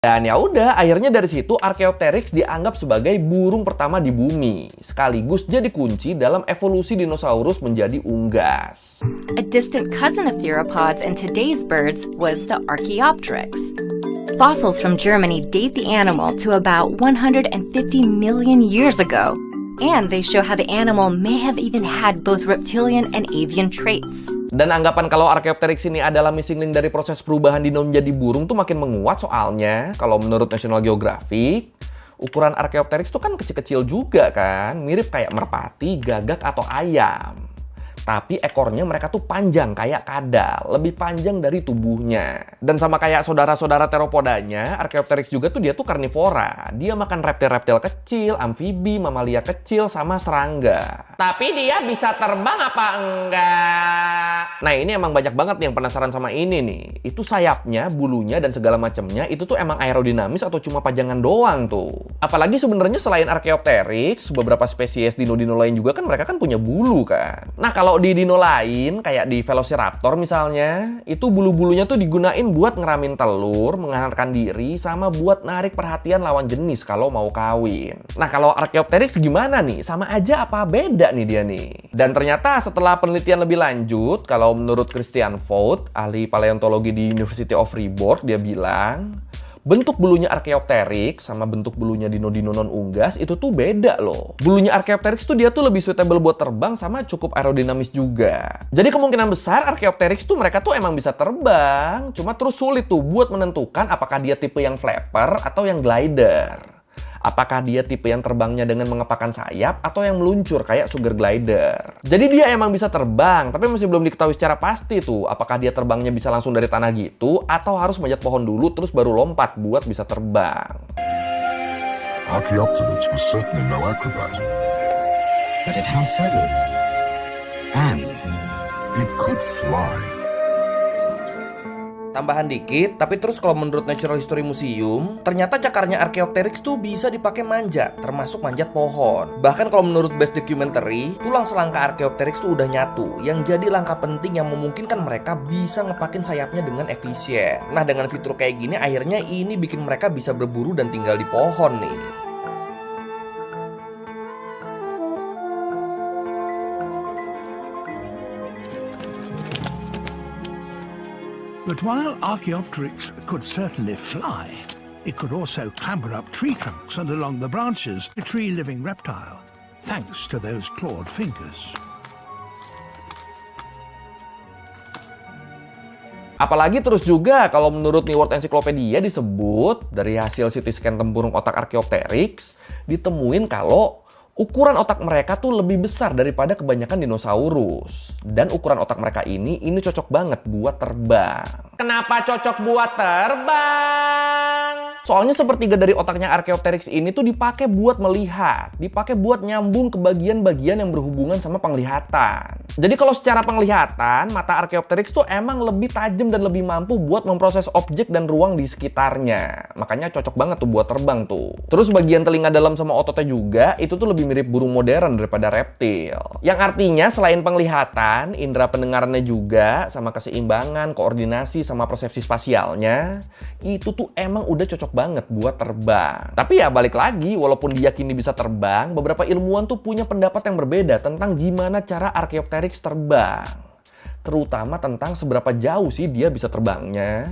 Dan ya udah, akhirnya dari situ Archaeopteryx dianggap sebagai burung pertama di bumi, sekaligus jadi kunci dalam evolusi dinosaurus menjadi unggas. A distant cousin of theropods and today's birds was the Archaeopteryx. Fossils from Germany date the animal to about 150 million years ago, and they show how the animal may have even had both reptilian and avian traits. Dan anggapan kalau Archaeopteryx ini adalah missing link dari proses perubahan dino menjadi burung tuh makin menguat, soalnya kalau menurut National Geographic, ukuran Archaeopteryx tuh kan kecil-kecil juga kan, mirip kayak merpati, gagak, atau ayam. Tapi ekornya mereka tuh panjang kayak kadal, lebih panjang dari tubuhnya. Dan sama kayak saudara-saudara teropodanya, Archaeopteryx juga tuh dia tuh karnivora. Dia makan reptil-reptil kecil, amfibi, mamalia kecil, sama serangga. Tapi dia bisa terbang apa enggak? Nah, ini emang banyak banget nih yang penasaran sama ini nih. Itu sayapnya, bulunya, dan segala macamnya itu tuh emang aerodinamis atau cuma pajangan doang tuh. Apalagi sebenarnya selain Archaeopteryx, beberapa spesies dino-dino lain juga kan mereka kan punya bulu kan. Nah, kalau di dino lain, kayak di Velociraptor misalnya, itu bulu-bulunya tuh digunain buat ngeramin telur, menghantarkan diri, sama buat narik perhatian lawan jenis kalau mau kawin. Nah, kalau Archaeopteryx gimana nih? Sama aja apa beda nih dia nih? Dan ternyata setelah penelitian lebih lanjut, kalau menurut Christian Vogt, ahli paleontologi di University of Fribourg, dia bilang, bentuk bulunya Archaeopteryx sama bentuk bulunya dino-dino non-unggas itu tuh beda loh. Bulunya Archaeopteryx tuh dia tuh lebih suitable buat terbang sama cukup aerodinamis juga. Jadi kemungkinan besar Archaeopteryx tuh mereka tuh emang bisa terbang, cuma terus sulit tuh buat menentukan apakah dia tipe yang flapper atau yang glider. Apakah dia tipe yang terbangnya dengan mengepakkan sayap atau yang meluncur kayak sugar glider. Jadi dia emang bisa terbang, tapi masih belum diketahui secara pasti tuh apakah dia terbangnya bisa langsung dari tanah gitu atau harus manjat pohon dulu terus baru lompat buat bisa terbang. Archaeopteryx was certainly no acrobat, but it had feathers and it could fly. Tambahan dikit, tapi terus kalau menurut Natural History Museum, ternyata cakarnya Archaeopteryx tuh bisa dipakai manjat, termasuk manjat pohon. Bahkan kalau menurut Best Documentary, tulang selangka Archaeopteryx tuh udah nyatu, yang jadi langkah penting yang memungkinkan mereka bisa ngepakin sayapnya dengan efisien. Nah, dengan fitur kayak gini, akhirnya ini bikin mereka bisa berburu dan tinggal di pohon nih. But while Archaeopteryx could certainly fly, it could also clamber up tree trunks and along the branches, a tree-living reptile, thanks to those clawed fingers. Apalagi terus juga kalau menurut New World Encyclopedia disebut dari hasil CT scan tempurung otak Archaeopteryx ditemuin kalau ukuran otak mereka tuh lebih besar daripada kebanyakan dinosaurus. Dan ukuran otak mereka ini cocok banget buat terbang. Kenapa cocok buat terbang? Soalnya sepertiga dari otaknya Archaeopteryx ini tuh dipakai buat melihat, dipakai buat nyambung ke bagian-bagian yang berhubungan sama penglihatan. Jadi kalau secara penglihatan, mata Archaeopteryx tuh emang lebih tajam dan lebih mampu buat memproses objek dan ruang di sekitarnya. Makanya cocok banget tuh buat terbang tuh. Terus bagian telinga dalam sama ototnya juga, itu tuh lebih mirip burung modern daripada reptil. Yang artinya selain penglihatan, indera pendengarannya juga, sama keseimbangan, koordinasi, sama persepsi spasialnya, itu tuh emang udah cocok banget buat terbang. Tapi ya balik lagi, walaupun diyakini bisa terbang, beberapa ilmuwan tuh punya pendapat yang berbeda tentang gimana cara Archaeopteryx terbang. Terutama tentang seberapa jauh sih dia bisa terbangnya.